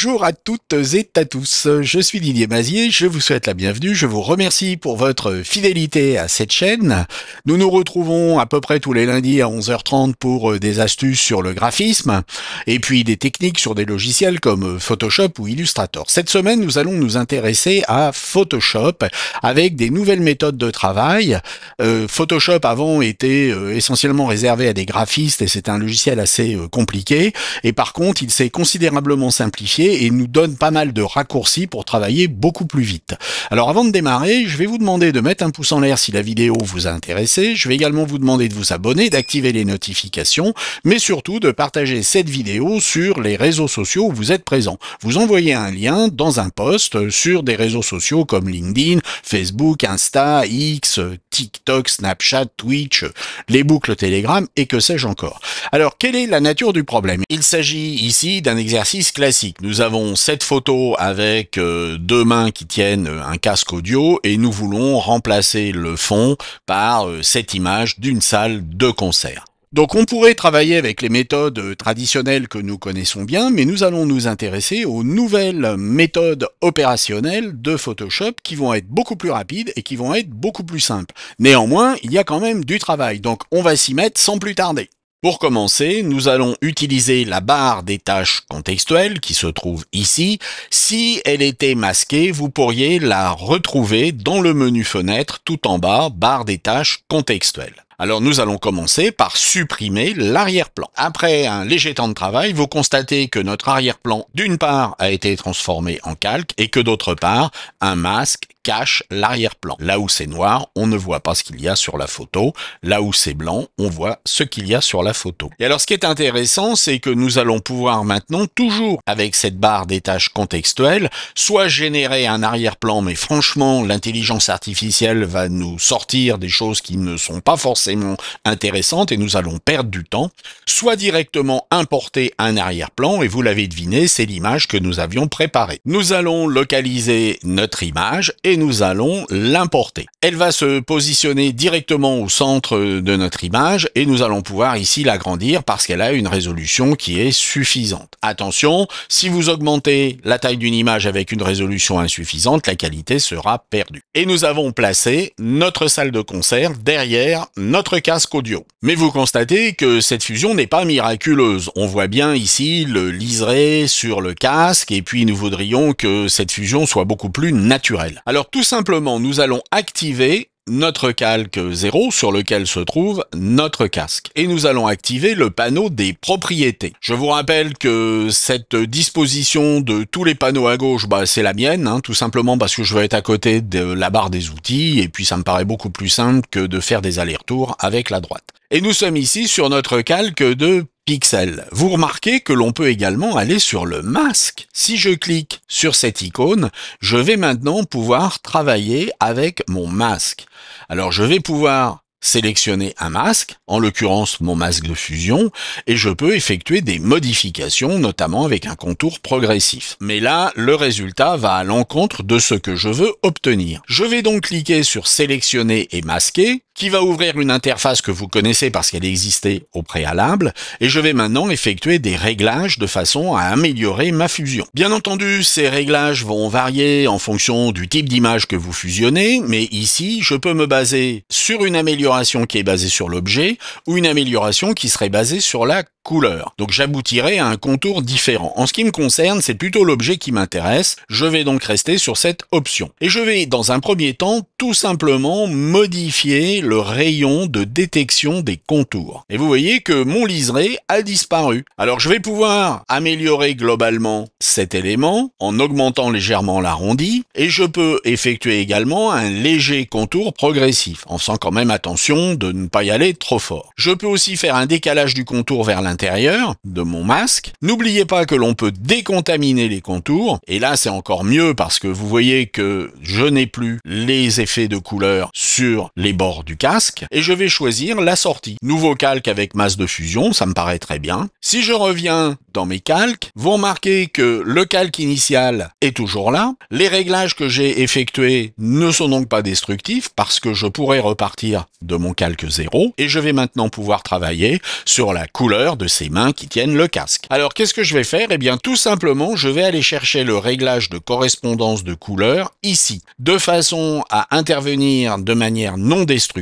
Bonjour à toutes et à tous, je suis Didier Mazier, je vous souhaite la bienvenue, je vous remercie pour votre fidélité à cette chaîne. Nous nous retrouvons à peu près tous les lundis à 11h30 pour des astuces sur le graphisme et puis des techniques sur des logiciels comme Photoshop ou Illustrator. Cette semaine, nous allons nous intéresser à Photoshop avec des nouvelles méthodes de travail. Photoshop avant était essentiellement réservé à des graphistes et c'est un logiciel assez compliqué. Et par contre, il s'est considérablement simplifié et nous donne pas mal de raccourcis pour travailler beaucoup plus vite. Alors avant de démarrer, je vais vous demander de mettre un pouce en l'air si la vidéo vous a intéressé. Je vais également vous demander de vous abonner, d'activer les notifications, mais surtout de partager cette vidéo sur les réseaux sociaux où vous êtes présent. Vous envoyez un lien dans un post sur des réseaux sociaux comme LinkedIn, Facebook, Insta, X, TikTok, Snapchat, Twitch, les boucles Telegram et que sais-je encore. Alors, quelle est la nature du problème? Il s'agit ici d'un exercice classique. Nous avons cette photo avec deux mains qui tiennent un casque audio et nous voulons remplacer le fond par cette image d'une salle de concert. Donc on pourrait travailler avec les méthodes traditionnelles que nous connaissons bien, mais nous allons nous intéresser aux nouvelles méthodes opérationnelles de Photoshop qui vont être beaucoup plus rapides et qui vont être beaucoup plus simples. Néanmoins, il y a quand même du travail, donc on va s'y mettre sans plus tarder. Pour commencer, nous allons utiliser la barre des tâches contextuelles qui se trouve ici. Si elle était masquée, vous pourriez la retrouver dans le menu fenêtre tout en bas, barre des tâches contextuelles. Alors nous allons commencer par supprimer l'arrière-plan. Après un léger temps de travail, vous constatez que notre arrière-plan, d'une part, a été transformé en calque et que d'autre part, un masque cache l'arrière-plan. Là où c'est noir, on ne voit pas ce qu'il y a sur la photo. Là où c'est blanc, on voit ce qu'il y a sur la photo. Et alors ce qui est intéressant, c'est que nous allons pouvoir maintenant, toujours avec cette barre des tâches contextuelles, soit générer un arrière-plan, mais franchement, l'intelligence artificielle va nous sortir des choses qui ne sont pas forcément intéressantes et nous allons perdre du temps, soit directement importer un arrière-plan, et vous l'avez deviné, c'est l'image que nous avions préparée. Nous allons localiser notre image et nous allons l'importer. Elle va se positionner directement au centre de notre image et nous allons pouvoir ici l'agrandir parce qu'elle a une résolution qui est suffisante. Attention, si vous augmentez la taille d'une image avec une résolution insuffisante, la qualité sera perdue. Et nous avons placé notre salle de concert derrière notre casque audio. Mais vous constatez que cette fusion n'est pas miraculeuse. On voit bien ici le liseré sur le casque et puis nous voudrions que cette fusion soit beaucoup plus naturelle. Alors tout simplement, nous allons activer notre calque 0 sur lequel se trouve notre casque. Et nous allons activer le panneau des propriétés. Je vous rappelle que cette disposition de tous les panneaux à gauche, c'est la mienne, tout simplement parce que je vais être à côté de la barre des outils et puis ça me paraît beaucoup plus simple que de faire des allers-retours avec la droite. Et nous sommes ici sur notre calque de pixels. Vous remarquez que l'on peut également aller sur le masque. Si je clique sur cette icône, je vais maintenant pouvoir travailler avec mon masque. Alors je vais pouvoir sélectionner un masque, en l'occurrence mon masque de fusion, et je peux effectuer des modifications, notamment avec un contour progressif. Mais là, le résultat va à l'encontre de ce que je veux obtenir. Je vais donc cliquer sur sélectionner et masquer, qui va ouvrir une interface que vous connaissez parce qu'elle existait au préalable, et je vais maintenant effectuer des réglages de façon à améliorer ma fusion. Bien entendu, ces réglages vont varier en fonction du type d'image que vous fusionnez, mais ici, je peux me baser sur une amélioration qui est basée sur l'objet, ou une amélioration qui serait basée sur la couleur. Donc j'aboutirai à un contour différent. En ce qui me concerne, c'est plutôt l'objet qui m'intéresse. Je vais donc rester sur cette option. Et je vais, dans un premier temps, tout simplement modifier le rayon de détection des contours. Et vous voyez que mon liseré a disparu. Alors je vais pouvoir améliorer globalement cet élément en augmentant légèrement l'arrondi et je peux effectuer également un léger contour progressif en faisant quand même attention de ne pas y aller trop fort. Je peux aussi faire un décalage du contour vers l'intérieur de mon masque. N'oubliez pas que l'on peut décontaminer les contours et là c'est encore mieux parce que vous voyez que je n'ai plus les effets de couleur sur les bords du casque et je vais choisir la sortie. Nouveau calque avec masse de fusion, ça me paraît très bien. Si je reviens dans mes calques, vous remarquez que le calque initial est toujours là. Les réglages que j'ai effectués ne sont donc pas destructifs parce que je pourrais repartir de mon calque 0 et je vais maintenant pouvoir travailler sur la couleur de ces mains qui tiennent le casque. Alors qu'est-ce que je vais faire? Eh bien tout simplement, je vais aller chercher le réglage de correspondance de couleur ici, de façon à intervenir de manière non destructive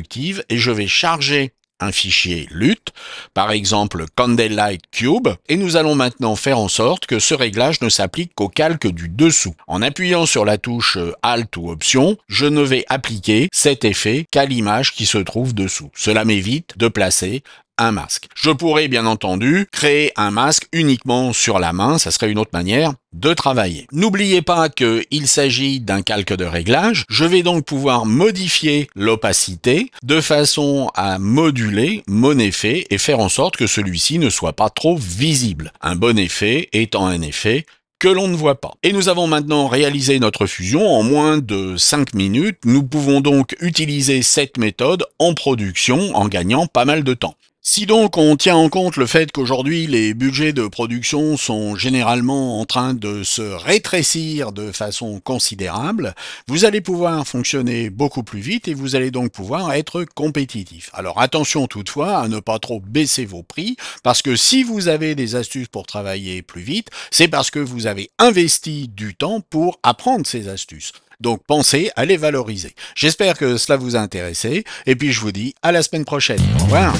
et je vais charger un fichier LUT, par exemple Candlelight Cube, et nous allons maintenant faire en sorte que ce réglage ne s'applique qu'au calque du dessous. En appuyant sur la touche Alt ou Option, je ne vais appliquer cet effet qu'à l'image qui se trouve dessous. Cela m'évite de placer un masque. Je pourrais bien entendu créer un masque uniquement sur la main, ça serait une autre manière de travailler. N'oubliez pas qu'il s'agit d'un calque de réglage, je vais donc pouvoir modifier l'opacité de façon à moduler mon effet et faire en sorte que celui-ci ne soit pas trop visible. Un bon effet étant un effet que l'on ne voit pas. Et nous avons maintenant réalisé notre fusion en moins de 5 minutes. Nous pouvons donc utiliser cette méthode en production en gagnant pas mal de temps. Si donc on tient en compte le fait qu'aujourd'hui les budgets de production sont généralement en train de se rétrécir de façon considérable, vous allez pouvoir fonctionner beaucoup plus vite et vous allez donc pouvoir être compétitif. Alors attention toutefois à ne pas trop baisser vos prix parce que si vous avez des astuces pour travailler plus vite, c'est parce que vous avez investi du temps pour apprendre ces astuces. Donc pensez à les valoriser. J'espère que cela vous a intéressé et puis je vous dis à la semaine prochaine. Au revoir.